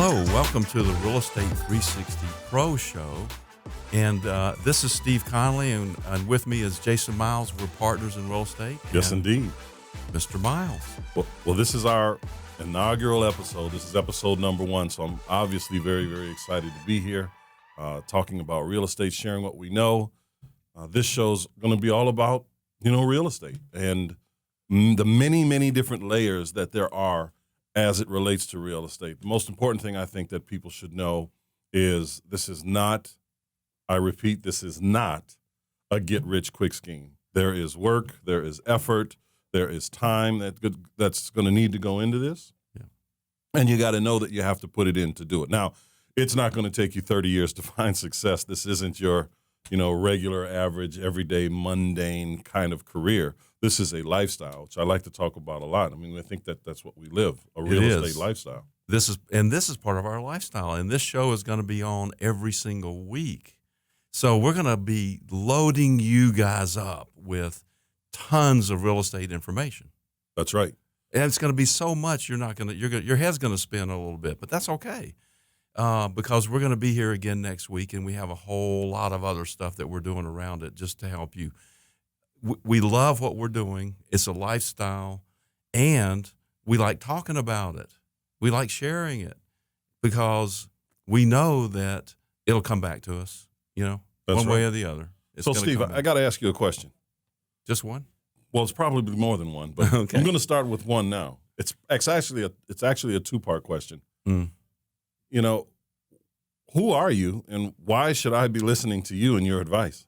Hello, welcome to the Real Estate 360 Pro Show. And this is Steve Connolly, and with me is Jason Myles. We're partners in real estate. Yes, indeed. Mr. Myles. Well, this is our inaugural episode. This is episode number 1, so I'm obviously very, very excited to be here talking about real estate, sharing what we know. This show's going to be all about, real estate and the many, many different layers that there are as it relates to real estate. The most important thing I think that people should know is this is not, I repeat, this is not a get-rich-quick scheme. There is work, there is effort, there is time that's going to need to go into this. Yeah. And you got to know that you have to put it in to do it. Now, it's not going to take you 30 years to find success. This isn't your, regular, average, everyday, mundane kind of career. This is a lifestyle, which I like to talk about a lot. I mean, I think that's what we live, a real estate lifestyle. This is part of our lifestyle, and this show is going to be on every single week. So we're going to be loading you guys up with tons of real estate information. That's right. And it's going to be so much your head's going to spin a little bit, but that's okay. Because we're going to be here again next week, and we have a whole lot of other stuff that we're doing around it just to help you. We love what we're doing. It's a lifestyle, and we like talking about it. We like sharing it because we know that it'll come back to us, one way or the other. So, Steve, I got to ask you a question. Just one? Well, it's probably more than one, but okay. I'm going to start with one now. It's actually a two-part question. Mm. Who are you, and why should I be listening to you and your advice?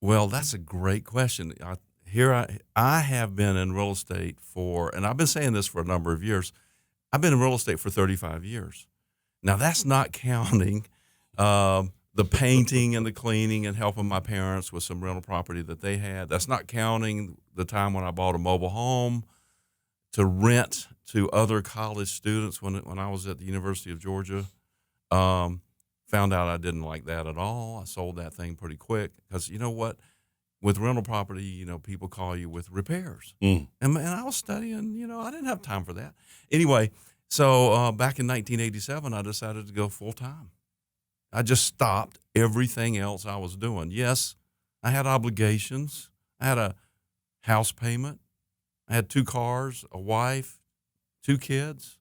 Well, that's a great question. I have been in real estate and I've been saying this for a number of years. I've been in real estate for 35 years. Now, that's not counting the painting and the cleaning and helping my parents with some rental property that they had. That's not counting the time when I bought a mobile home to rent to other college students when I was at the University of Georgia. Found out I didn't like that at all. I sold that thing pretty quick because you know what? With rental property, people call you with repairs. Mm. And I was studying, I didn't have time for that. Anyway, so back in 1987, I decided to go full time. I just stopped everything else I was doing. Yes, I had obligations. I had a house payment. I had 2 cars, a wife, 2 kids.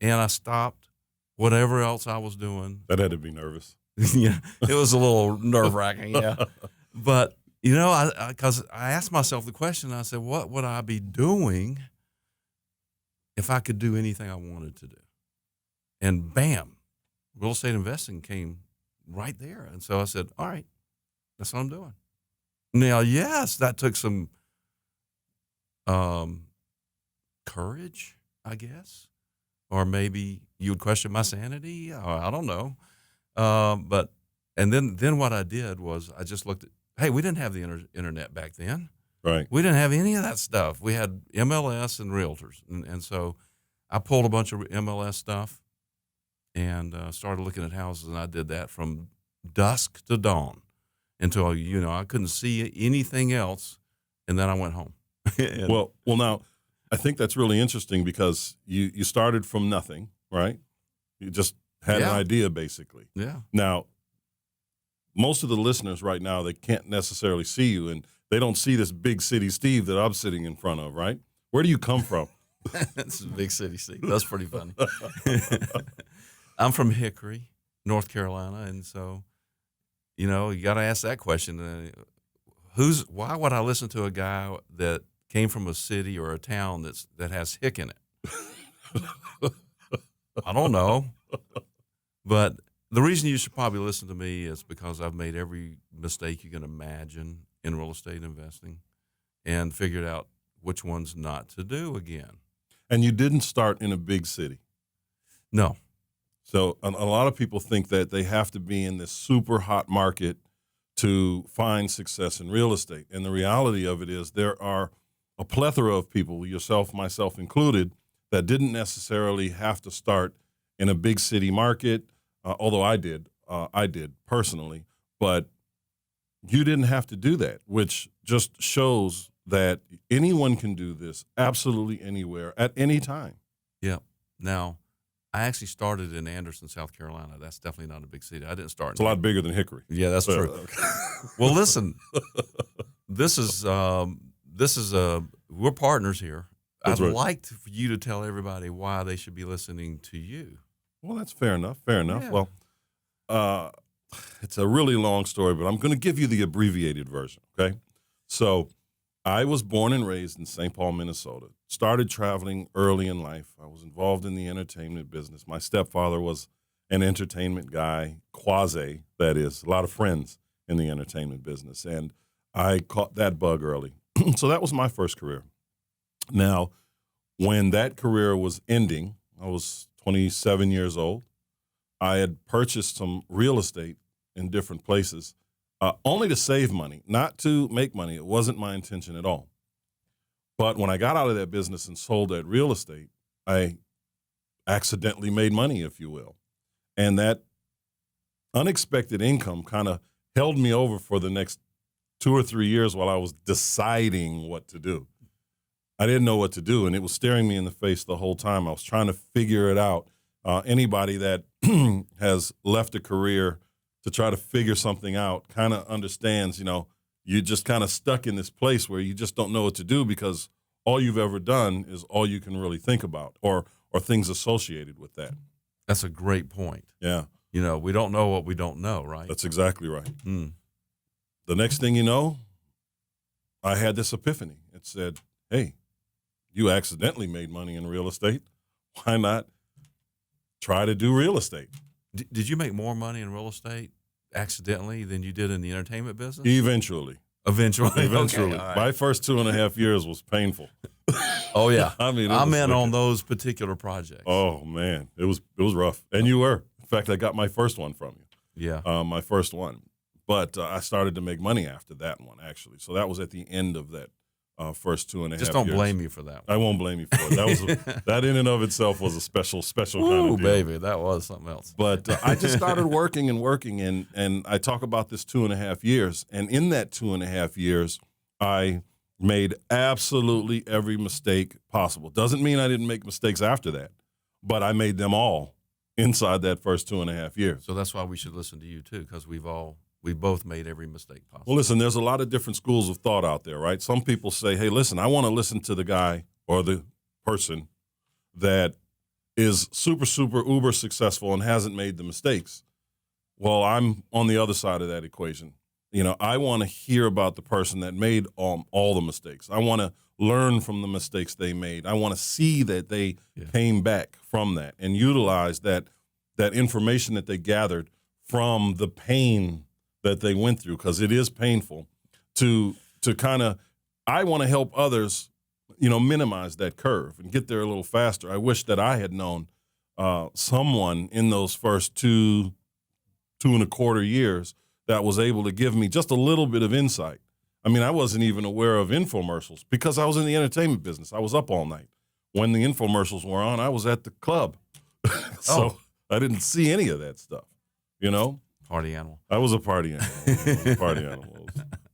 And I stopped whatever else I was doing. That had to be nervous. Yeah, it was a little nerve-wracking, yeah. But, because I asked myself the question, I said, what would I be doing if I could do anything I wanted to do? And bam, real estate investing came right there. And so I said, all right, that's what I'm doing. Now, yes, that took some courage, I guess. Or maybe you would question my sanity. I don't know. And then what I did was I just looked at, hey, we didn't have the internet back then. Right. We didn't have any of that stuff. We had MLS and realtors. And so I pulled a bunch of MLS stuff and started looking at houses, and I did that from dusk to dawn until, I couldn't see anything else, and then I went home. Well, now, I think that's really interesting because you started from nothing, right? You just had an idea, basically. Yeah. Now, most of the listeners right now, they can't necessarily see you, and they don't see this big city Steve that I'm sitting in front of, right? Where do you come from? This is big city Steve. That's pretty funny. I'm from Hickory, North Carolina, and so, you got to ask that question. Why would I listen to a guy that came from a city or a town that has hick in it? I don't know. But the reason you should probably listen to me is because I've made every mistake you can imagine in real estate investing and figured out which ones not to do again. And you didn't start in a big city. No. So a lot of people think that they have to be in this super hot market to find success in real estate. And the reality of it is there are a plethora of people, yourself, myself included, that didn't necessarily have to start in a big city market, although I did personally, but you didn't have to do that, which just shows that anyone can do this absolutely anywhere at any time. Yeah. Now, I actually started in Anderson, South Carolina. That's definitely not a big city. I didn't start. It's a lot bigger than Hickory. Yeah, that's true. Well, listen, this is we're partners here. That's I'd right. like for you to tell everybody why they should be listening to you. Well, that's fair enough. Fair enough. Yeah. Well, it's a really long story, but I'm going to give you the abbreviated version, okay? So I was born and raised in St. Paul, Minnesota. Started traveling early in life. I was involved in the entertainment business. My stepfather was an entertainment guy, quasi, that is, a lot of friends in the entertainment business. And I caught that bug early. So that was my first career. Now, when that career was ending, I was 27 years old. I had purchased some real estate in different places, only to save money, not to make money. It wasn't my intention at all. But when I got out of that business and sold that real estate, I accidentally made money, if you will. And that unexpected income kind of held me over for the next 2 or 3 years while I was deciding what to do. I didn't know what to do, and it was staring me in the face the whole time. I was trying to figure it out. Anybody that has left a career to try to figure something out kind of understands, you're just kind of stuck in this place where you just don't know what to do because all you've ever done is all you can really think about or things associated with that. That's a great point. Yeah. We don't know what we don't know, right? That's exactly right. Mm. The next thing you know, I had this epiphany. It said, hey, you accidentally made money in real estate. Why not try to do real estate? Did you make more money in real estate accidentally than you did in the entertainment business? Eventually. Eventually. Okay, all right. My first 2.5 years was painful. Oh, yeah. I'm in on those particular projects. Oh, man. It was rough. And you were. In fact, I got my first one from you. Yeah. My first one. But I started to make money after that one, actually. So that was at the end of that first 2.5 years. Just don't blame you for that one. I won't blame you for it. That in and of itself was a special kind of deal. Baby, that was something else. But I just started working, and I talk about this 2.5 years. And in that 2.5 years, I made absolutely every mistake possible. Doesn't mean I didn't make mistakes after that, but I made them all inside that first 2.5 years. So that's why we should listen to you too, because we both made every mistake possible. Well, listen, there's a lot of different schools of thought out there, right? Some people say, hey, listen, I want to listen to the guy or the person that is super, super, uber successful and hasn't made the mistakes. Well, I'm on the other side of that equation. I want to hear about the person that made all the mistakes. I want to learn from the mistakes they made. I want to see that they came back from that and utilize that information that they gathered from the pain that they went through, because it is painful, to kind of, I want to help others, minimize that curve and get there a little faster. I wish that I had known someone in those first 2.25 years that was able to give me just a little bit of insight. I mean, I wasn't even aware of infomercials because I was in the entertainment business. I was up all night. When the infomercials were on, I was at the club. So I didn't see any of that stuff, Party animal. I was a party animal. Party animal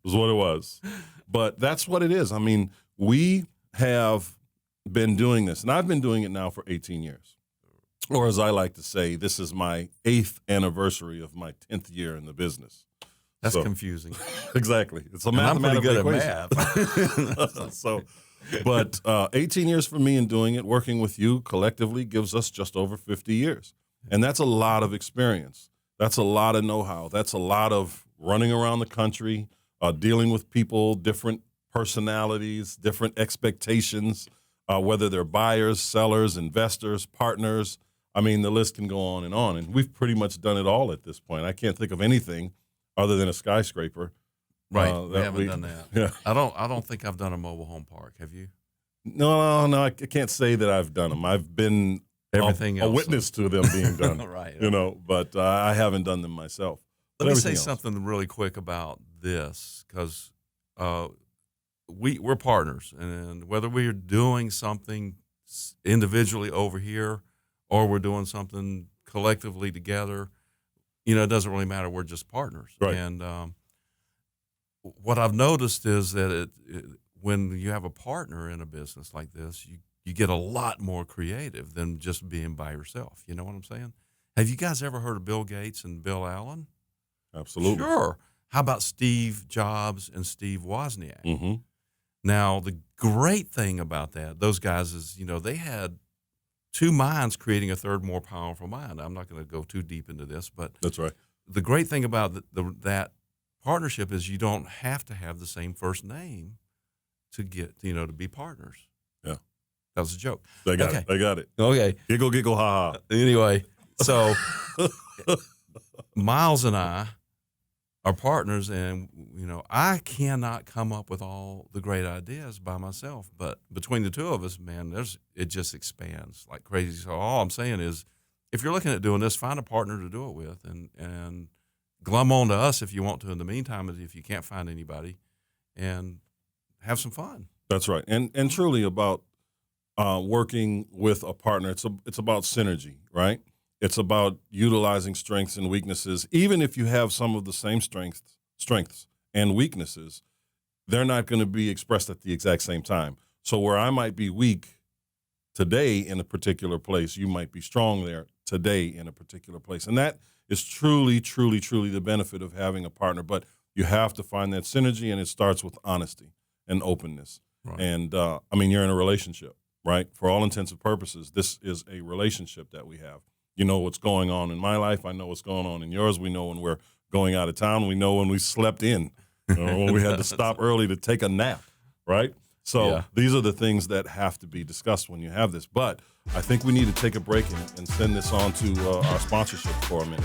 was what it was. But that's what it is. I mean, we have been doing this, and I've been doing it now for 18 years. Or as I like to say, this is my 8th anniversary of my 10th year in the business. That's confusing. Exactly. It's a I'm pretty mathematical good at equation. But 18 years for me in doing it, working with you collectively, gives us just over 50 years. And that's a lot of experience. That's a lot of know-how. That's a lot of running around the country, dealing with people, different personalities, different expectations, whether they're buyers, sellers, investors, partners. I mean, the list can go on. And we've pretty much done it all at this point. I can't think of anything other than a skyscraper. Right, we haven't done that. Yeah. I don't think I've done a mobile home park. Have you? No, I can't say that I've done them. I've been a witness to them being done. Right. But I haven't done them myself. Let me say something really quick about this, because we're partners, and whether we're doing something individually over here or we're doing something collectively together, it doesn't really matter. We're just partners. Right. And what I've noticed is that when you have a partner in a business like this, you get a lot more creative than just being by yourself. You know what I'm saying? Have you guys ever heard of Bill Gates and Bill Allen? Absolutely. Sure. How about Steve Jobs and Steve Wozniak? Mm-hmm. Now, the great thing about those guys is, they had two minds creating a third more powerful mind. I'm not going to go too deep into this, but That's right. the great thing about that partnership is you don't have to have the same first name to get, to be partners. Yeah. That was a joke. They got Okay. it. They got it. Okay. Giggle, giggle, ha ha. Anyway, so Myles and I are partners, and I cannot come up with all the great ideas by myself, but between the two of us, man, it just expands like crazy. So all I'm saying is, if you're looking at doing this, find a partner to do it with, and glum on to us if you want to. In the meantime, if you can't find anybody, and have some fun. That's right. And truly about working with a partner, it's about synergy, right? It's about utilizing strengths and weaknesses. Even if you have some of the same strengths and weaknesses, they're not going to be expressed at the exact same time. So where I might be weak today in a particular place, you might be strong there today in a particular place. And that is truly, truly, truly the benefit of having a partner. But you have to find that synergy, and it starts with honesty and openness. Right. And, you're in a relationship, right? For all intents and purposes, this is a relationship that we have. You know what's going on in my life. I know what's going on in yours. We know when we're going out of town. We know when we slept in, when we had to stop early to take a nap, right? So These are the things that have to be discussed when you have this. But I think we need to take a break and send this on to our sponsorship for a minute.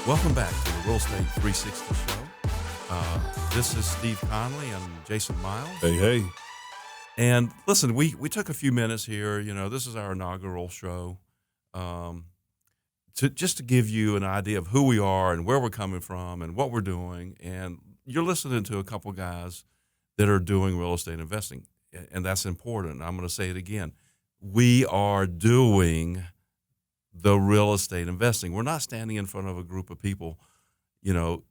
Welcome back to the Real Estate 360 show. This is Steve Conley and Jason Myles. Hey. And listen, we took a few minutes here. This is our inaugural show, to give you an idea of who we are and where we're coming from and what we're doing. And you're listening to a couple guys that are doing real estate investing, and that's important. I'm going to say it again. We are doing the real estate investing. We're not standing in front of a group of people,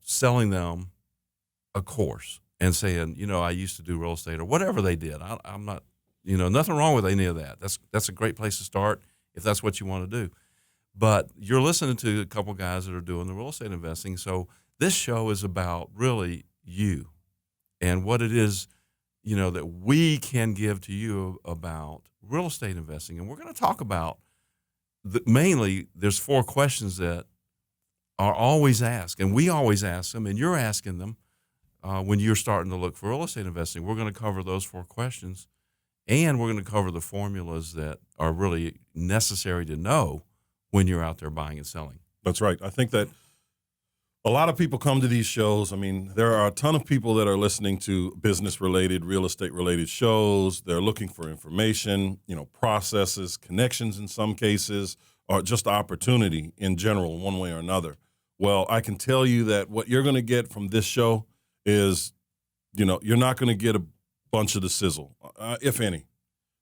selling them a course and saying, I used to do real estate or whatever they did. I'm not, nothing wrong with any of that. That's a great place to start if that's what you want to do. But you're listening to a couple guys that are doing the real estate investing. So this show is about really you and what it is, that we can give to you about real estate investing. And we're going to talk about mainly there's 4 questions that are always asked, and we always ask them, and you're asking them when you're starting to look for real estate investing. We're going to cover those 4 questions, and we're going to cover the formulas that are really necessary to know when you're out there buying and selling. That's right. I think that a lot of people come to these shows. There are a ton of people that are listening to business-related, real estate-related shows. They're looking for information, processes, connections in some cases, or just opportunity in general, one way or another. Well, I can tell you that what you're going to get from this show is, you're not going to get a bunch of the sizzle, if any.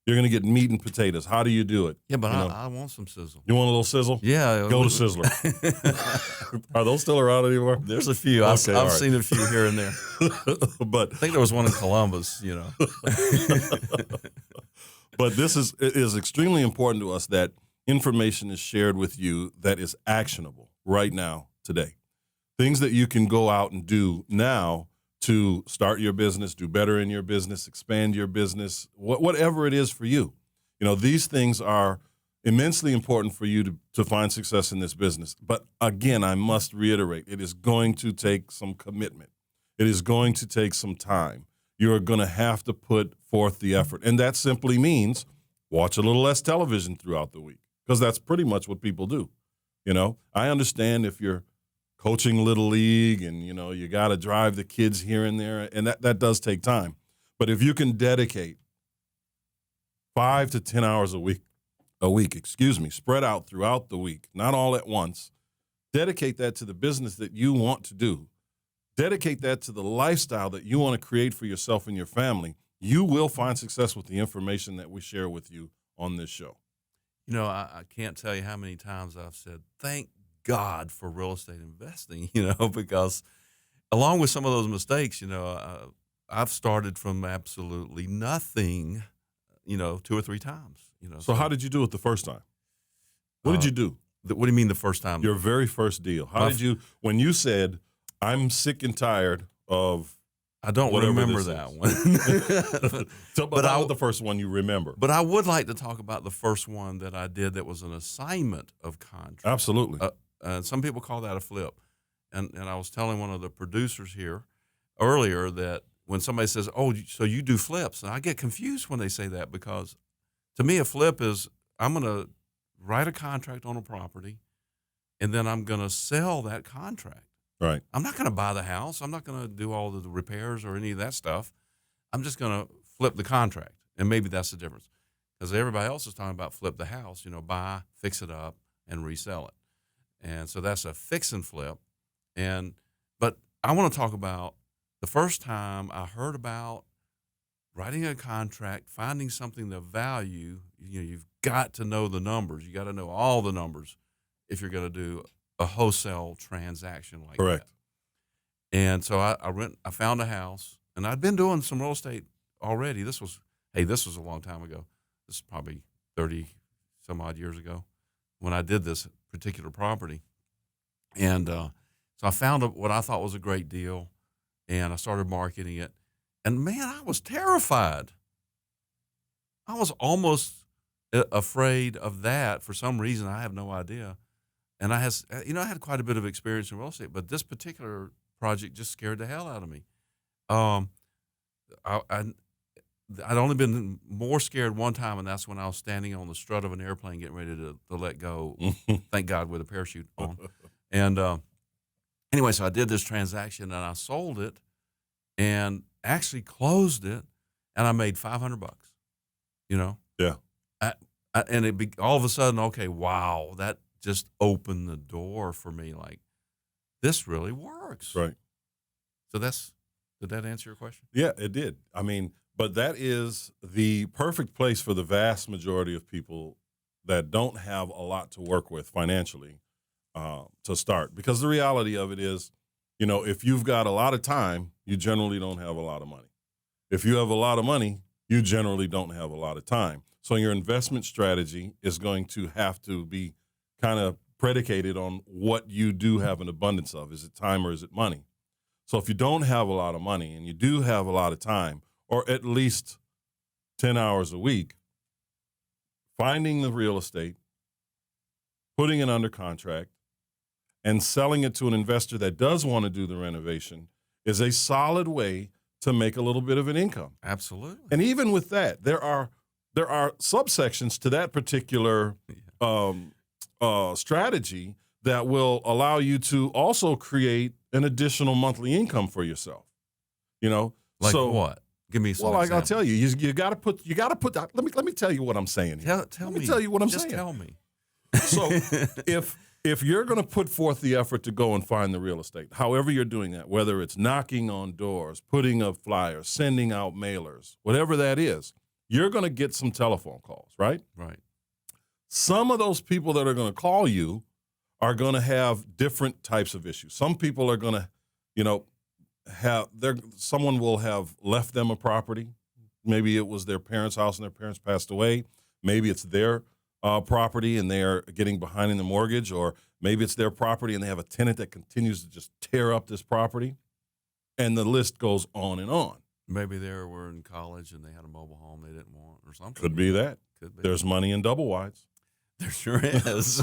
You're going to get meat and potatoes. How do you do it? Yeah, but I want some sizzle. You want a little sizzle? Yeah. Go to Sizzler. Are those still around anymore? There's a few. I've seen a few here and there. But I think there was one in Columbus, But it is extremely important to us that information is shared with you that is actionable right now, today. Things that you can go out and do now to start your business, do better in your business, expand your business, whatever it is for you. These things are immensely important for you to find success in this business. But again, I must reiterate, it is going to take some commitment. It is going to take some time. You're going to have to put forth the effort. And that simply means watch a little less television throughout the week, because that's pretty much what people do. I understand if you're coaching Little League and, you got to drive the kids here and there, and that does take time. But if you can dedicate 5 to 10 hours a week, spread out throughout the week, not all at once, dedicate that to the business that you want to do. Dedicate that to the lifestyle that you want to create for yourself and your family. You will find success with the information that we share with you on this show. I can't tell you how many times I've said, thank God for real estate investing, because along with some of those mistakes, I've started from absolutely nothing, 2 or 3 times, So how did you do it the first time? What did you do? What do you mean the first time? Your very first deal. How did you, when you said, I'm sick and tired of I don't remember that one. But that was the first one you remember. But I would like to talk about the first one that I did that was an assignment of contract. Absolutely. Some people call that a flip. And I was telling one of the producers here earlier that when somebody says, oh, so you do flips, and I get confused when they say that, because to me a flip is I'm going to write a contract on a property, and then I'm going to sell that contract. Right. I'm not going to buy the house. I'm not going to do all of the repairs or any of that stuff. I'm just going to flip the contract, and maybe that's the difference, because everybody else is talking about flip the house, buy, fix it up, and resell it. And so that's a fix and flip. But I want to talk about the first time I heard about writing a contract, finding something of value. You've got to know the numbers. You got to know all the numbers if you're going to do a wholesale transaction like Correct. that. And so I found a house, and I'd been doing some real estate already. This was a long time ago. This is probably 30 some odd years ago when I did this particular property. And so I found what I thought was a great deal, and I started marketing it. And man, I was terrified. I was almost afraid of that for some reason. I have no idea. And I had quite a bit of experience in real estate, but this particular project just scared the hell out of me. I'd only been more scared one time, and that's when I was standing on the strut of an airplane getting ready to let go, thank God, with a parachute on. And anyway, so I did this transaction, and I sold it and actually closed it, and I made $500, Yeah. And all of a sudden, okay, wow, that just opened the door for me. Like, this really works. Right. So did that answer your question? Yeah, it did. I mean, but that is the perfect place for the vast majority of people that don't have a lot to work with financially to start. Because the reality of it is, if you've got a lot of time, you generally don't have a lot of money. If you have a lot of money, you generally don't have a lot of time. So your investment strategy is going to have to be kind of predicated on what you do have an abundance of. Is it time or is it money? So if you don't have a lot of money and you do have a lot of time, or at least 10 hours a week, finding the real estate, putting it under contract, and selling it to an investor that does want to do the renovation is a solid way to make a little bit of an income. Absolutely. And even with that, there are subsections to that particular strategy that will allow you to also create an additional monthly income for yourself. Like what? Give me some. Well, examples. I'll tell you. You got to put. Let me tell you what I'm saying here. Let me tell you what I'm just saying. Tell me. So if you're going to put forth the effort to go and find the real estate, however you're doing that, whether it's knocking on doors, putting up flyers, sending out mailers, whatever that is, you're going to get some telephone calls, right? Right. Some of those people that are going to call you are going to have different types of issues. Some people are going to, someone will have left them a property. Maybe it was their parents' house and their parents passed away. Maybe it's their property and they are getting behind in the mortgage, or maybe it's their property and they have a tenant that continues to just tear up this property, and the list goes on and on. Maybe they were in college and they had a mobile home they didn't want or something. Could be that. Could be. There's money in double wides. There sure is.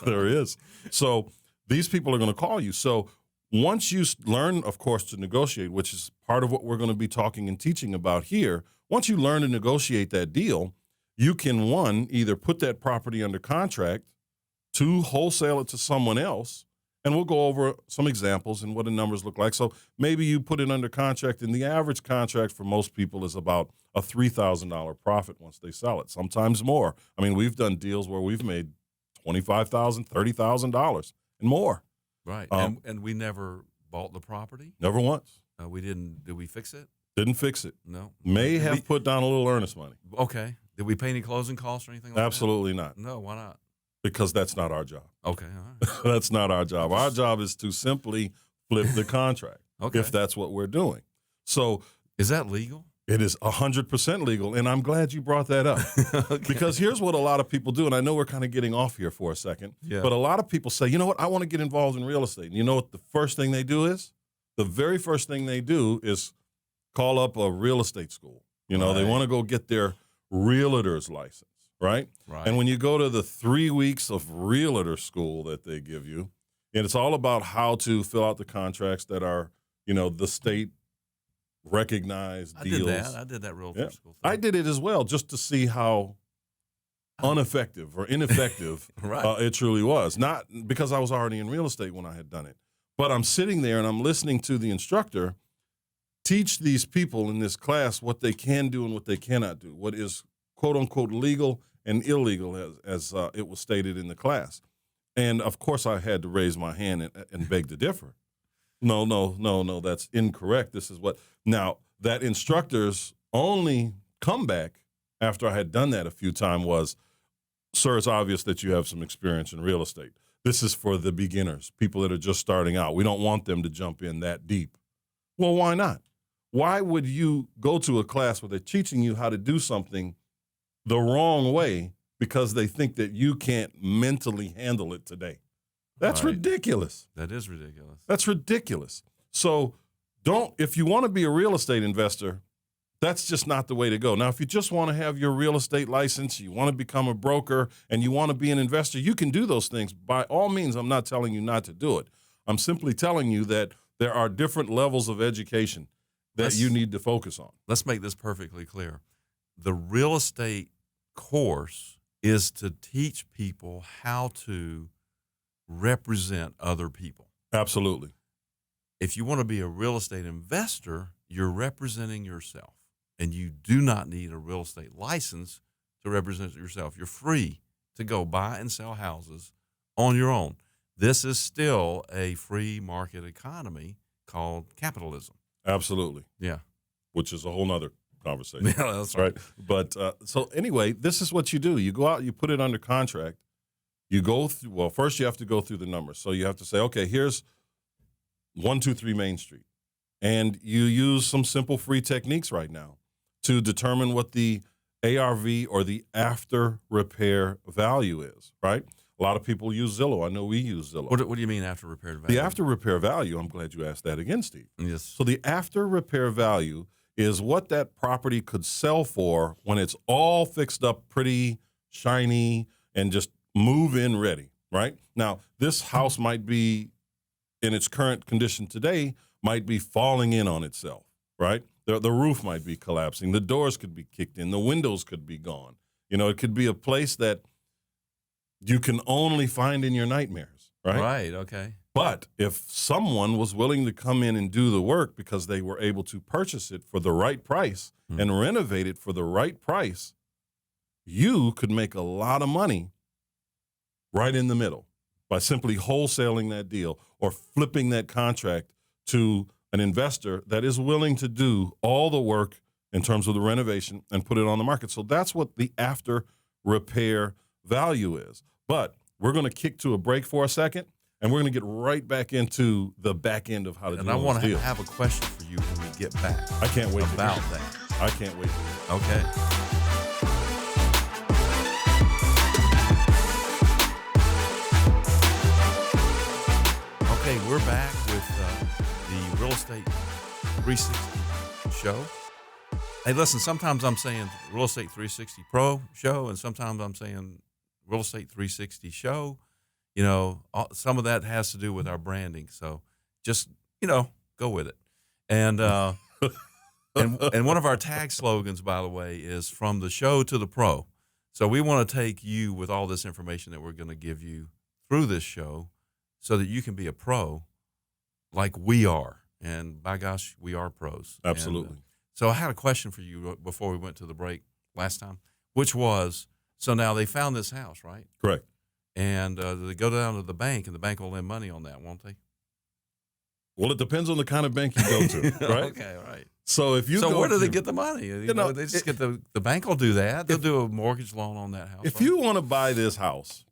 There is. So these people are going to call you. So once you learn, of course, to negotiate, which is part of what we're going to be talking and teaching about here, once you learn to negotiate that deal, you can, one, either put that property under contract, two, wholesale it to someone else, and we'll go over some examples and what the numbers look like. So maybe you put it under contract, and the average contract for most people is about a $3,000 profit once they sell it, sometimes more. I mean, we've done deals where we've made $25,000, $30,000 and more. Right. And we never bought the property? Never once. We didn't. Did we fix it? Didn't fix it. No. May have put down a little earnest money. Okay. Did we pay any closing costs or anything like that? Absolutely not. No, why not? Because that's not our job. Okay, all right. That's not our job. Our job is to simply flip the contract, Okay. if that's what we're doing. So Is that legal? it is 100% legal, and I'm glad you brought that up. Okay. Because here's what a lot of people do, and I know we're kind of getting off here for a second, Yeah. but a lot of people say, you know what, I want to get involved in real estate. And you know what the first thing they do is? The very first thing they do is call up a real estate school. You know, they Right. want to go get their realtor's license, right? Right. And when you go to the 3 weeks of realtor school that they give you, and it's all about how to fill out the contracts that are, you know, the state recognized I deals. I did that real Yeah. school thing. I did it as well, just to see how ineffective Right. it truly was. Not because I was already in real estate when I had done it, but I'm sitting there and I'm listening to the instructor teach these people in this class what they can do and what they cannot do, what is quote unquote legal and illegal, as it was stated in the class. And of course, I had to raise my hand and beg to differ. No, that's incorrect. This is what. Now, that instructor's only comeback after I had done that a few times was, sir, it's obvious that you have some experience in real estate. This is for the beginners, people that are just starting out. We don't want them to jump in that deep. Well, why not? Why would you go to a class where they're teaching you how to do something the wrong way because they think that you can't mentally handle it today? That's Right. ridiculous. That is ridiculous. That's ridiculous. So if you want to be a real estate investor, that's just not the way to go. Now, if you just want to have your real estate license, you want to become a broker, and you want to be an investor, you can do those things. By all means, I'm not telling you not to do it. I'm simply telling you that there are different levels of education that you need to focus on. Let's make this perfectly clear. The real estate course is to teach people how to represent other people. Absolutely. If you want to be a real estate investor, you're representing yourself, and you do not need a real estate license to represent yourself. You're free to go buy and sell houses on your own. This is still a free market economy called capitalism. Absolutely. Yeah. Which is a whole nother conversation. Yeah, that's right. But so anyway, this is what you do. You go out, you put it under contract. You go through, well, first you have to go through the numbers. So you have to say, okay, here's 123 Main Street. And you use some simple free techniques right now to determine what the ARV or the after repair value is, right? A lot of people use Zillow. I know we use Zillow. What do you mean after repair value? The after repair value, I'm glad you asked that again, Steve. Yes. So the after repair value is what that property could sell for when it's all fixed up, pretty, shiny, and just move in ready, right? Now, this house might be, in its current condition today, might be falling in on itself, right? The roof might be collapsing. The doors could be kicked in. The windows could be gone. You know, it could be a place that you can only find in your nightmares, right? Right, okay. But if someone was willing to come in and do the work because they were able to purchase it for the right price and renovate it for the right price, you could make a lot of money right in the middle by simply wholesaling that deal or flipping that contract to an investor that is willing to do all the work in terms of the renovation and put it on the market. So that's what the after repair value is. But we're going to kick to a break for a second, and we're going to get right back into the back end of how to do And I want those to deals. have a question for you when we get back. I can't wait about to hear. that. I can't wait to hear. Okay. Okay, we're back with the Real Estate 360 show. Hey, listen, sometimes I'm saying Real Estate 360 Pro show, and sometimes I'm saying Real Estate 360 show. You know, some of that has to do with our branding. So just, go with it. And and one of our tag slogans, by the way, is from the show to the pro. So we want to take you with all this information that we're going to give you through this show so that you can be a pro like we are. And by gosh, we are pros. Absolutely. And, so I had a question for you before we went to the break last time, which was, so now they found this house, right? Correct. And they go down to the bank, and the bank will lend money on that, won't they? Well, it depends on the kind of bank you go to, right? Okay, right. So if you So go where do they to- get the money? You know, know, they just get the bank will do that. They'll do a mortgage loan on that house. If right? you want to buy this house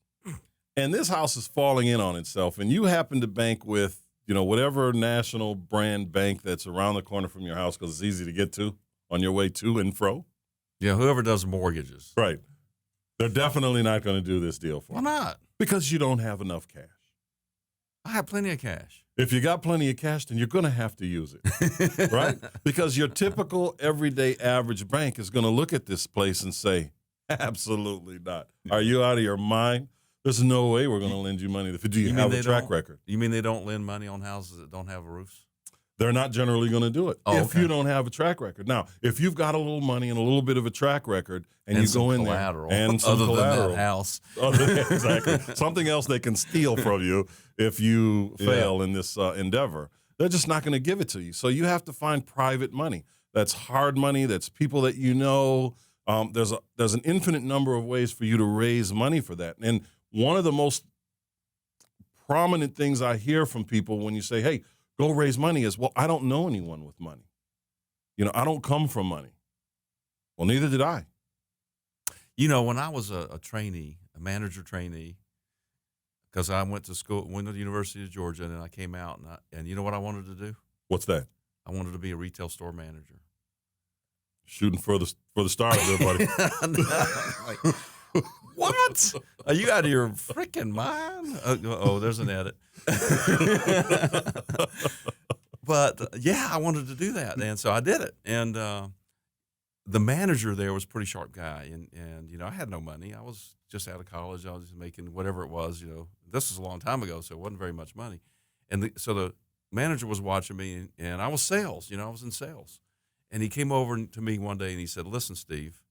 and this house is falling in on itself, and you happen to bank with, whatever national brand bank that's around the corner from your house because it's easy to get to on your way to and fro. Yeah, whoever does mortgages. Right. They're definitely not going to do this deal for you. Why not? Because you don't have enough cash. I have plenty of cash. If you got plenty of cash, then you're going to have to use it, right? Because your typical everyday average bank is going to look at this place and say, absolutely not. Are you out of your mind? There's no way we're going to lend you money. Do you have a track record? You mean they don't lend money on houses that don't have roofs? They're not generally going to do it if you don't have a track record. Now, if you've got a little money and a little bit of a track record, and you go in there and some collateral, than that house, exactly, something else they can steal from you if you fail in this endeavor, they're just not going to give it to you. So you have to find private money. That's hard money. That's people that you know. There's an infinite number of ways for you to raise money for that. And one of the most prominent things I hear from people when you say, "Hey, go raise money," is, well, I don't know anyone with money. I don't come from money. Well, neither did I. When I was a trainee, a manager trainee, because I went to the University of Georgia, and then I came out, and you know what I wanted to do? What's that? I wanted to be a retail store manager. Shooting for the stars there, buddy. What? Are you out of your freaking mind? There's an edit. But yeah, I wanted to do that, and so I did it. And the manager there was a pretty sharp guy, and I had no money. I was just out of college. I was just making whatever it was. This was a long time ago, so it wasn't very much money. And so the manager was watching me, and I was sales. I was in sales. And he came over to me one day and he said, "Listen, Steve,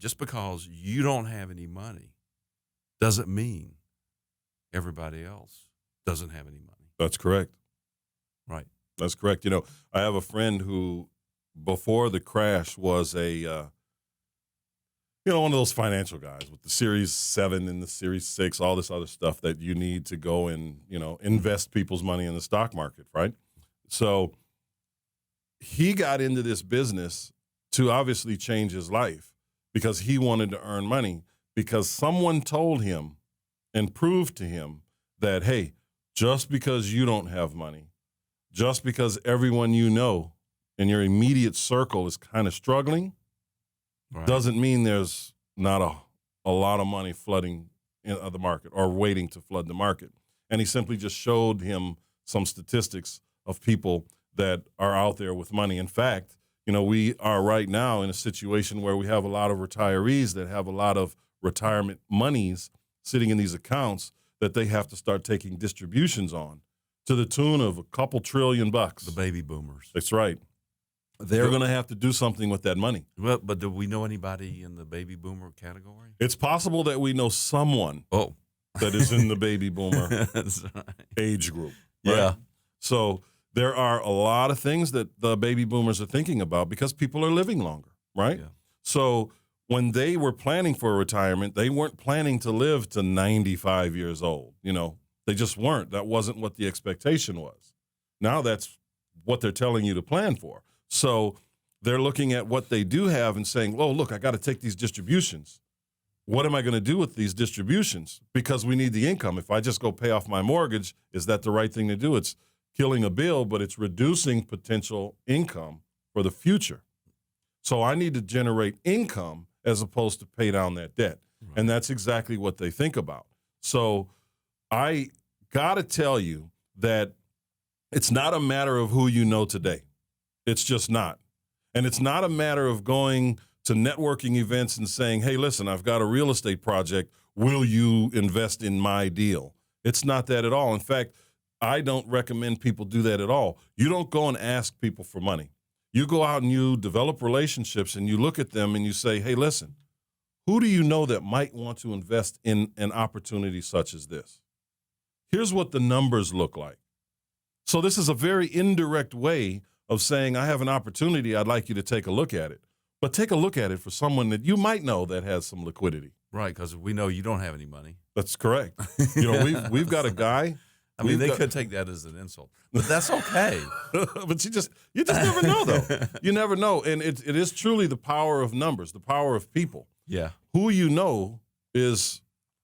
just because you don't have any money doesn't mean everybody else doesn't have any money." That's correct. Right. That's correct. I have a friend who, before the crash, was a, one of those financial guys with the Series 7 and the Series 6, all this other stuff that you need to go and, invest people's money in the stock market, right? So he got into this business to obviously change his life because he wanted to earn money, because someone told him and proved to him that, hey, just because you don't have money, just because everyone you know in your immediate circle is kind of struggling, right, doesn't mean there's not a lot of money flooding in the market or waiting to flood the market. And he simply just showed him some statistics of people that are out there with money. In fact, we are right now in a situation where we have a lot of retirees that have a lot of retirement monies sitting in these accounts that they have to start taking distributions on to the tune of a couple $1 trillion. The baby boomers. That's right. They're going to have to do something with that money. Well, but do we know anybody in the baby boomer category? It's possible that we know someone that is in the baby boomer That's right. age group. Right? Yeah. So there are a lot of things that the baby boomers are thinking about because people are living longer, right? Yeah. So when they were planning for retirement, they weren't planning to live to 95 years old. They just weren't. That wasn't what the expectation was. Now that's what they're telling you to plan for. So they're looking at what they do have and saying, "Well, look, I got to take these distributions. What am I going to do with these distributions? Because we need the income. If I just go pay off my mortgage, is that the right thing to do? It's killing a bill, but it's reducing potential income for the future. So I need to generate income as opposed to pay down that debt." Right. And that's exactly what they think about. So I got to tell you that it's not a matter of who you know today. It's just not. And it's not a matter of going to networking events and saying, "Hey, listen, I've got a real estate project. Will you invest in my deal?" It's not that at all. In fact, I don't recommend people do that at all. You don't go and ask people for money. You go out and you develop relationships and you look at them and you say, "Hey, listen, who do you know that might want to invest in an opportunity such as this? Here's what the numbers look like." So this is a very indirect way of saying, "I have an opportunity. I'd like you to take a look at it." But take a look at it for someone that you might know that has some liquidity. Right, because we know you don't have any money. That's correct. We've got a guy. I mean, they could take that as an insult, but that's okay. But you just never know, though. You never know, and it is truly the power of numbers, the power of people. Yeah. Who you know is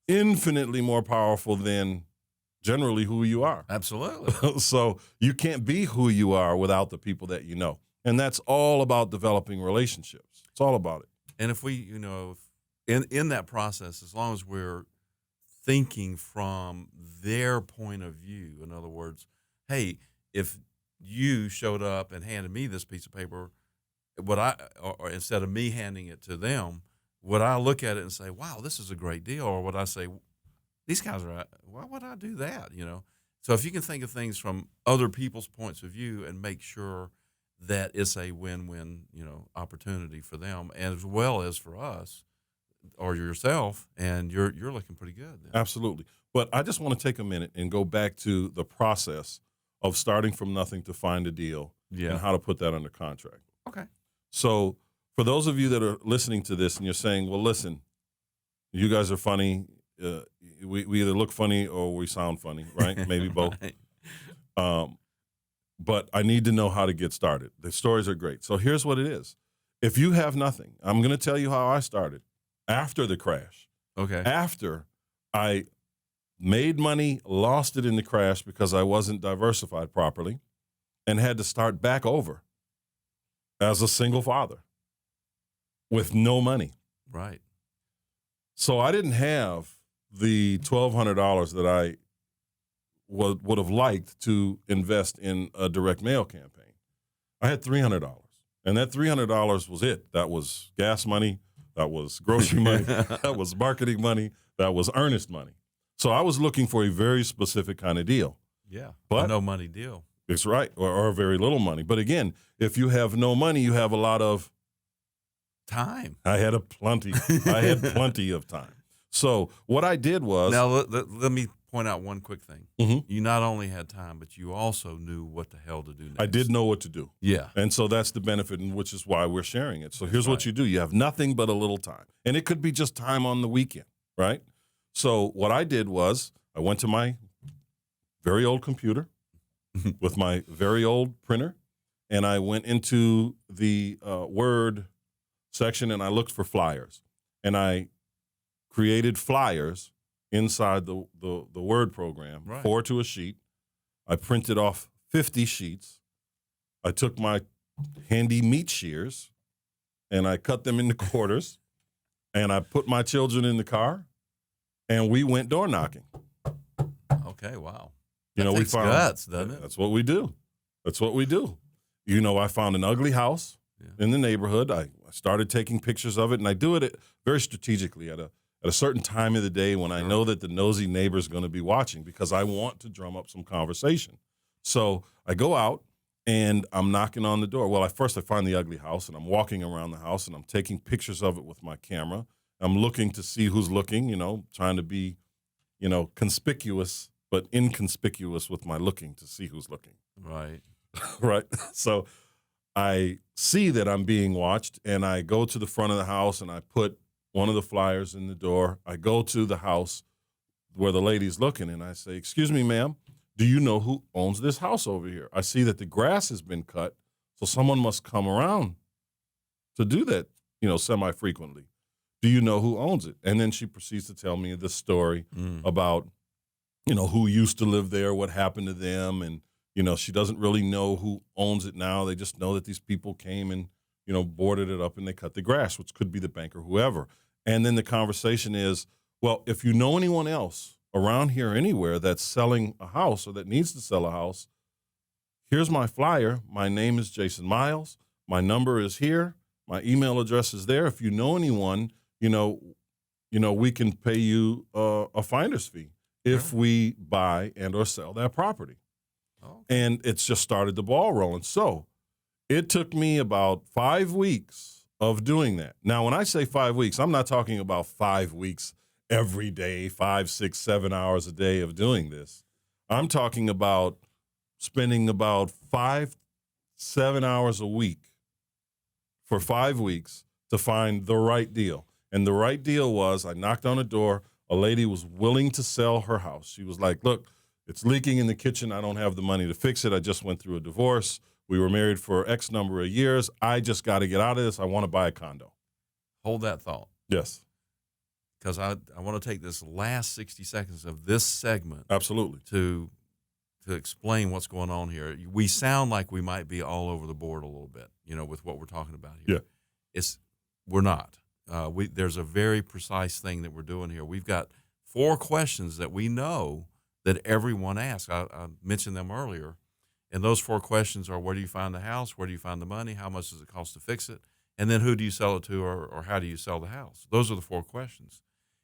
infinitely more powerful than generally who you are. Absolutely. So you can't be who you are without the people that you know. And that's all about developing relationships. It's all about it. And if we, in that process, as long as we're thinking from their point of view, in other words, hey, if you showed up and handed me this piece of paper, or instead of me handing it to them, would I look at it and say, wow, this is a great deal? Or would I say, these guys are, why would I do that? So if you can think of things from other people's points of view and make sure that it's a win-win, opportunity for them as well as for us or yourself, and you're looking pretty good then. Absolutely. But I just want to take a minute and go back to the process of starting from nothing to find a deal and how to put that under contract. Okay. So for those of you that are listening to this and you're saying, well, listen, you guys are funny. We either look funny or we sound funny, right? Maybe both. Right. But I need to know how to get started. The stories are great. So here's what it is. If you have nothing, I'm going to tell you how I started after the crash. Okay. After I made money, lost it in the crash because I wasn't diversified properly, and had to start back over as a single father with no money. Right. So I didn't have the $1,200 that I would have liked to invest in a direct mail campaign. I had $300, and that $300 was it. That was gas money. That was grocery money. That was marketing money. That was earnest money. So I was looking for a very specific kind of deal. Yeah. But a no money deal. It's right, or very little money. But again, if you have no money, you have a lot of time. I had plenty of time. So what I did was now let me point out one quick thing. Mhm. You not only had time, but you also knew what the hell to do next. I did know what to do. Yeah. And so that's the benefit, and which is why we're sharing it. So here's right. what you do. You have nothing but a little time. And it could be just time on the weekend, right? So what I did was I went to my very old computer with my very old printer, and I went into the Word section, and I looked for flyers. And I created flyers inside the Word program, right. 4 to a sheet. I printed off 50 sheets. I took my handy meat shears, and I cut them into quarters, and I put my children in the car, and we went door knocking. Okay, wow. That takes guts, doesn't it? That's what we do. That's what we do. I found an ugly house in the neighborhood. I started taking pictures of it, and I do it very strategically at a certain time of the day when I know that the nosy neighbor is going to be watching, because I want to drum up some conversation. So I go out, and I'm knocking on the door. Well, first I find the ugly house, and I'm walking around the house, and I'm taking pictures of it with my camera. I'm looking to see who's looking, trying to be, conspicuous, but inconspicuous with my looking to see who's looking. Right. Right. So I see that I'm being watched, and I go to the front of the house, and I put one of the flyers in the door. I go to the house where the lady's looking, and I say, "Excuse me, ma'am, do you know who owns this house over here? I see that the grass has been cut, so someone must come around to do that, semi-frequently. Do you know who owns it?" And then she proceeds to tell me the story about, who used to live there, what happened to them, and, she doesn't really know who owns it now. They just know that these people came and, boarded it up, and they cut the grass, which could be the bank or whoever. And then the conversation is, well, if you know anyone else around here anywhere that's selling a house or that needs to sell a house, here's my flyer. My name is Jason Myles. My number is here. My email address is there. If you know anyone, we can pay you a finder's fee if we buy and or sell that property. Oh. And it's just started the ball rolling. So it took me about 5 weeks of doing that. Now, when I say 5 weeks, I'm not talking about 5 weeks every day, 5, 6, 7 hours a day of doing this. I'm talking about spending about 5, 7 hours a week for 5 weeks to find the right deal. And the right deal was, I knocked on a door. A lady was willing to sell her house. She was like, "Look, it's leaking in the kitchen. I don't have the money to fix it. I just went through a divorce. We were married for X number of years. I just got to get out of this. I want to buy a condo." Hold that thought. Yes. because I want to take this last 60 seconds of this segment Absolutely. to explain what's going on here. We sound like we might be all over the board a little bit, with what we're talking about here. Yeah. We're not. There's a very precise thing that we're doing here. We've got 4 questions that we know that everyone asks. I mentioned them earlier. And those 4 questions are: where do you find the house? Where do you find the money? How much does it cost to fix it? And then who do you sell it to, or how do you sell the house? Those are the 4 questions.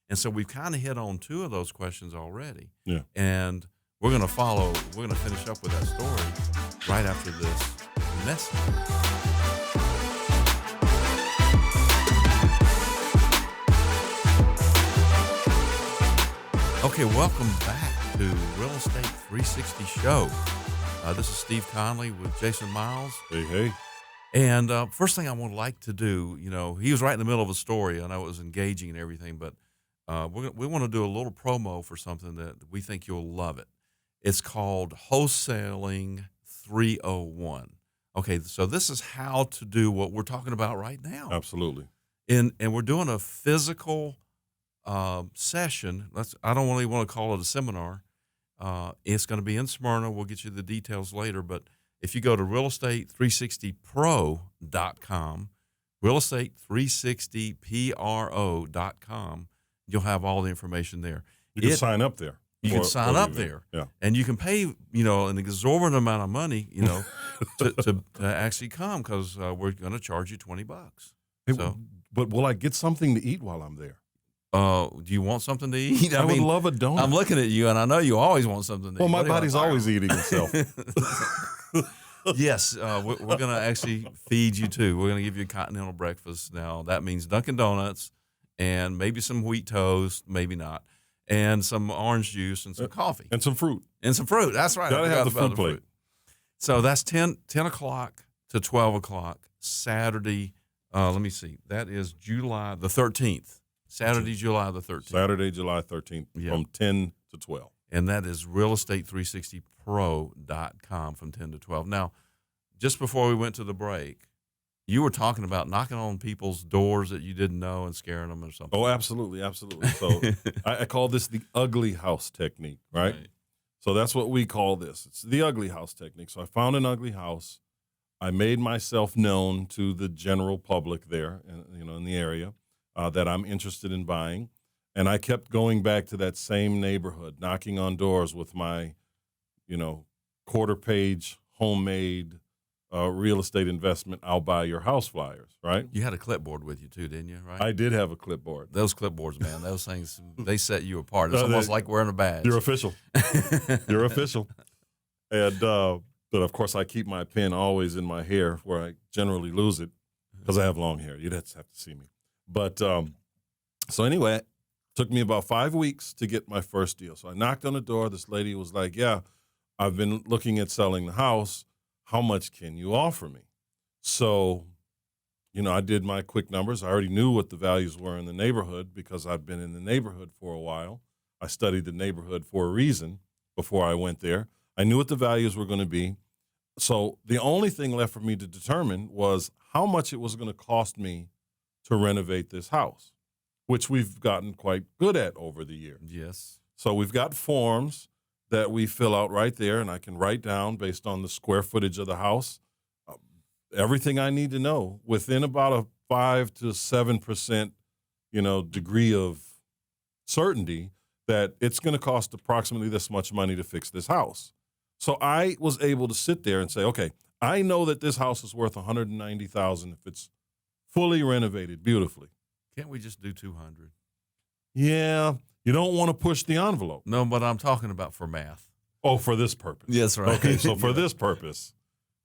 And so we've kind of hit on 2 of those questions already. Yeah. And we're going to finish up with that story right after this message. Okay, welcome back to Real Estate 360 Show. This is Steve Conley with Jason Myles. Hey. And first thing I would like to do, he was right in the middle of a story. I know it was engaging and everything, but we want to do a little promo for something that we think you'll love it. It's called Wholesaling 301. Okay, so this is how to do what we're talking about right now. Absolutely. And we're doing a physical session. I don't really want to call it a seminar. It's going to be in Smyrna. We'll get you the details later. But if you go to realestate360pro.com, realestate360pro.com, you'll have all the information there. You can sign up there. You can sign up there. Yeah. And you can pay, an exorbitant amount of money, to actually come, because we're going to charge you $20. Hey, So, but will I get something to eat while I'm there? do you want something to eat? I would love a donut. I'm looking at you, and I know you always want something to eat. Well, my body's always eating itself. Yes, we're going to actually feed you too. We're going to give you a continental breakfast. Now, that means Dunkin' Donuts and maybe some wheat toast, maybe not, and some orange juice and some coffee. And some fruit. And some fruit. That's right. Gotta have the food plate. So that's 10 o'clock to 12 o'clock, Saturday. Let me see. That is July the 13th. Saturday, July the 13th. Saturday, July 13th from 10 to 12. And that is realestate360pro.com from 10 to 12. Now, just before we went to the break, you were talking about knocking on people's doors that you didn't know and scaring them or something. Oh, absolutely. So I call this the ugly house technique, right? So that's what we call this. It's the ugly house technique. So I found an ugly house. I made myself known to the general public there, in the area, that I'm interested in buying. And I kept going back to that same neighborhood, knocking on doors with my, quarter-page homemade real estate investment, I'll buy your house flyers, right? You had a clipboard with you too, didn't you? Right. I did have a clipboard. Those clipboards, man, those things, they set you apart. It's almost like wearing a badge. You're official. You're official. And but of course, I keep my pen always in my hair, where I generally lose it because I have long hair. You'd have to see me. But so anyway, it took me about 5 weeks to get my first deal. So I knocked on the door. This lady was like, "Yeah, I've been looking at selling the house. How much can you offer me?" So, I did my quick numbers. I already knew what the values were in the neighborhood because I've been in the neighborhood for a while. I studied the neighborhood for a reason before I went there. I knew what the values were going to be. So the only thing left for me to determine was how much it was going to cost me to renovate this house, which we've gotten quite good at over the years. Yes. So we've got forms that we fill out right there, and I can write down based on the square footage of the house, everything I need to know within about a 5 to 7%, degree of certainty that it's going to cost approximately this much money to fix this house. So I was able to sit there and say, okay, I know that this house is worth $190,000 if it's fully renovated beautifully. Can't we just do 200? Yeah, you don't want to push the envelope. No, but I'm talking about for math. Oh, for this purpose. Yes, right. Okay, so for this purpose,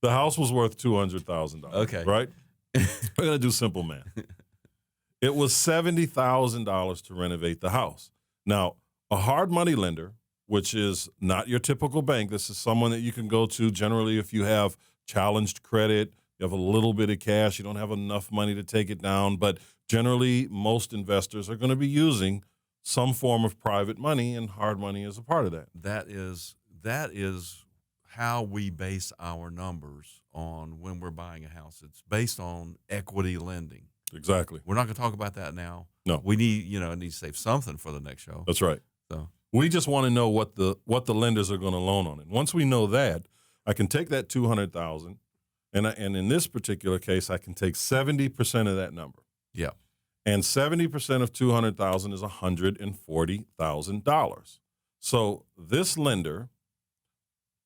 the house was worth $200,000. Okay. Right? We're going to do simple math. It was $70,000 to renovate the house. Now, a hard money lender, which is not your typical bank, this is someone that you can go to generally if you have challenged credit, you have a little bit of cash, you don't have enough money to take it down, but generally most investors are going to be using some form of private money, and hard money is a part of that. That is how we base our numbers on when we're buying a house. It's based on equity lending. Exactly. We're not going to talk about that now. No. We need, need to save something for the next show. That's right. So we just want to know what the lenders are going to loan on it. Once we know that, I can take that $200,000, and in this particular case, I can take 70% of that number. yeah. And 70% of $200,000 is $140,000. So this lender,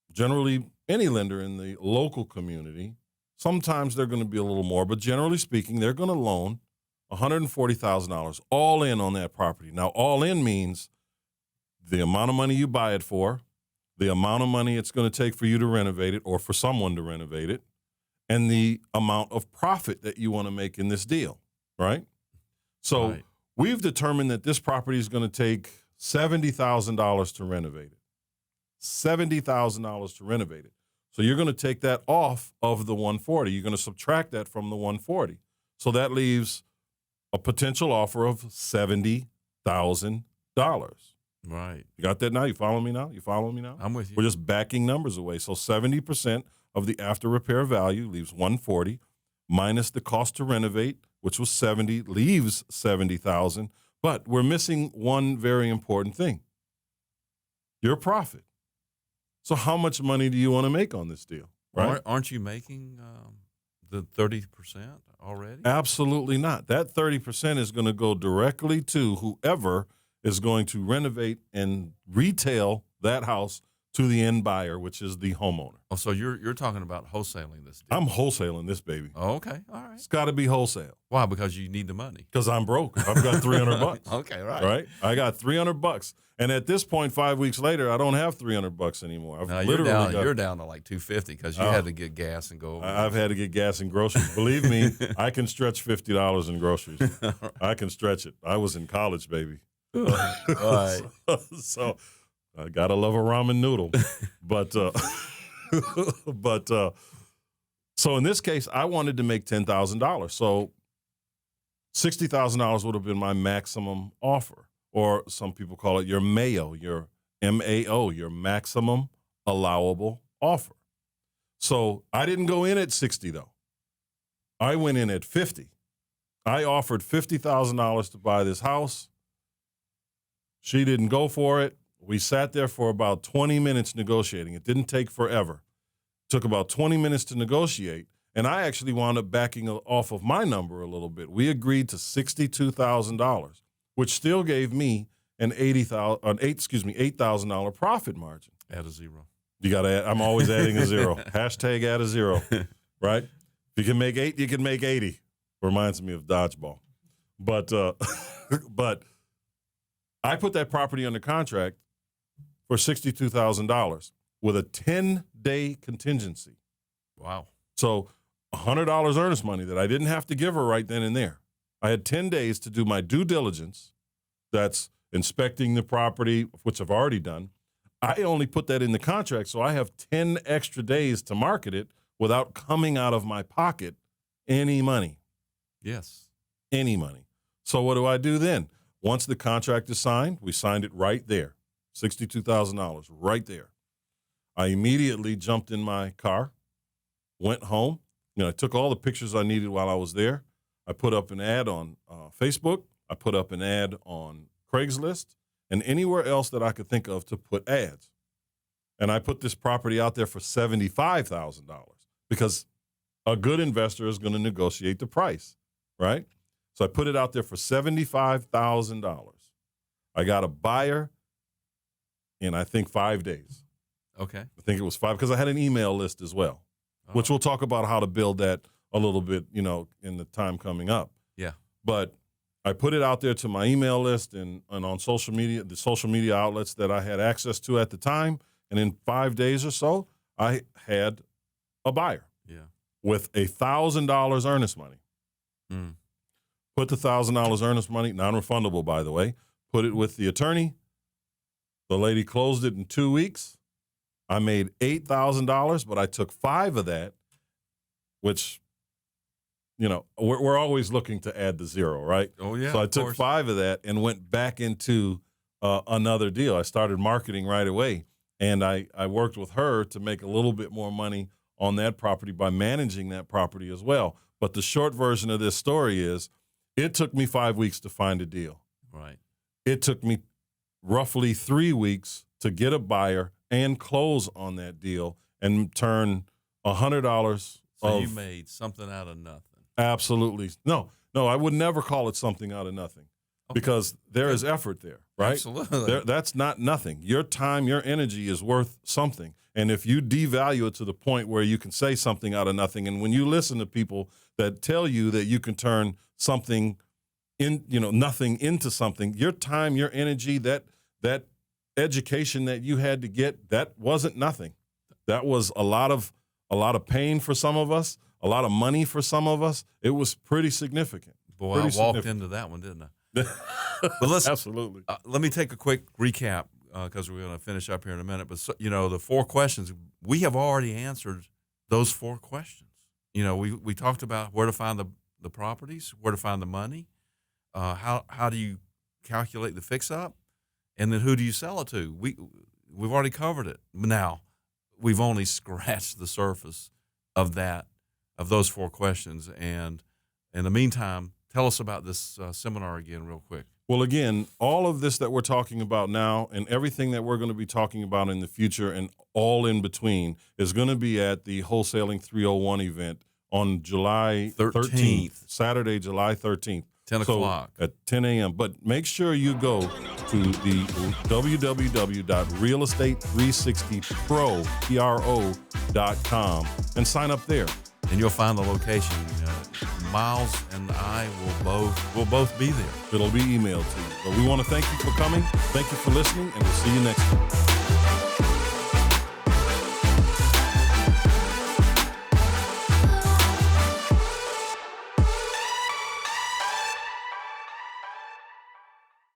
generally any lender in the local community, sometimes they're going to be a little more, but generally speaking, they're going to loan $140,000 all in on that property. Now, all in means the amount of money you buy it for, the amount of money it's going to take for you to renovate it or for someone to renovate it, and the amount of profit that you want to make in this deal, right? So Right. we've determined that this property is going to take $70,000 to renovate it. $70,000 to renovate it. So you're going to take that off of the 140. You're going to subtract that from the 140. So that leaves a potential offer of $70,000. Right. You got that now? You follow me now? I'm with you. We're just backing numbers away. So 70% of the after repair value leaves 140 minus the cost to renovate, which was 70, leaves 70,000. But we're missing one very important thing. Your profit. So how much money do you want to make on this deal? Right? Aren't you making the 30% already? Absolutely not. That 30% is going to go directly to whoever is going to renovate and retail that house to the end buyer, which is the homeowner. Oh, so you're talking about wholesaling this deal. I'm wholesaling this baby. Oh, okay. All right. It's got to be wholesale Why? Because you need the money. because I'm broke. I've got $300. Okay, right. Right? I got $300. And at this point, 5 weeks later, I don't have $300 anymore. I've Now literally you're down to like 250 because you Oh. had to get gas and go over. I've had to get gas and groceries. Believe me, I can stretch $50 in groceries. I can stretch it. I was in college, baby. All right. So I gotta love a ramen noodle, but so in this case, I wanted to make $10,000. So $60,000 would have been my maximum offer, or some people call it your MAO, your MAO, your maximum allowable offer. So I didn't go in at 60 though. I went in at 50. I offered $50,000 to buy this house. She didn't go for it. We sat there for about 20 minutes negotiating. It didn't take forever. It took about 20 minutes to negotiate, and I actually wound up backing off of my number a little bit. We agreed to $62,000, which still gave me an $8,000 profit margin. Add a zero. You got to add. I'm always adding a zero. Hashtag add a zero, right? If you can make 8, you can make 80. Reminds me of dodgeball. But I put that property under contract for $62,000 with a 10-day contingency. Wow. So $100 earnest money that I didn't have to give her right then and there. I had 10 days to do my due diligence. That's inspecting the property, which I've already done. I only put that in the contract, so I have 10 extra days to market it without coming out of my pocket any money. Yes. Any money. So what do I do then? Once the contract is signed, we signed it right there. $62,000 right there. I immediately jumped in my car, went home. I took all the pictures I needed while I was there. I put up an ad on Facebook. I put up an ad on Craigslist and anywhere else that I could think of to put ads. And I put this property out there for $75,000 because a good investor is going to negotiate the price, right? So I put it out there for $75,000. I got a buyer in, I think, 5 days. Okay. I think it was 5 because I had an email list as well, which we'll talk about how to build that a little bit, in the time coming up. Yeah. But I put it out there to my email list and on social media, the social media outlets that I had access to at the time. And in 5 days or so, I had a buyer. Yeah. With $1,000 earnest money. Mm. Put the $1,000 earnest money, non-refundable, by the way, put it with the attorney. The lady closed it in 2 weeks. I made $8,000, but I took 5 of that, which, we're always looking to add the zero, right? Oh, yeah. So I of took course. 5 of that and went back into another deal. I started marketing right away, and I worked with her to make a little bit more money on that property by managing that property as well. But the short version of this story is it took me 5 weeks to find a deal. Right. It took me roughly 3 weeks to get a buyer and close on that deal and turn $100 So you made something out of nothing. Absolutely. No, I would never call it something out of nothing because there is effort there, right? Absolutely. That's not nothing. Your time, your energy is worth something. And if you devalue it to the point where you can say something out of nothing, and when you listen to people that tell you that you can turn something nothing into something, your time, your energy, that education that you had to get, that wasn't nothing. That was a lot of pain for some of us, a lot of money for some of us. It was pretty significant. Boy, I walked into that one, didn't I? But let's absolutely. Let me take a quick recap because we're going to finish up here in a minute. But the 4 questions, we have already answered those 4 questions. We talked about where to find the properties, where to find the money, how do you calculate the fix up, and then who do you sell it to? We've already covered it. Now we've only scratched the surface of those 4 questions. And in the meantime, tell us about this seminar again real quick. Well, again, all of this that we're talking about now and everything that we're going to be talking about in the future and all in between is going to be at the Wholesaling 301 event on July 13th, Saturday, July 13th. 10 o'clock. At 10 a.m. But make sure you go to the www.realestate360pro.com and sign up there. And you'll find the location. Myles and I will both be there. It'll be emailed to you. But we want to thank you for coming. Thank you for listening, and we'll see you next time.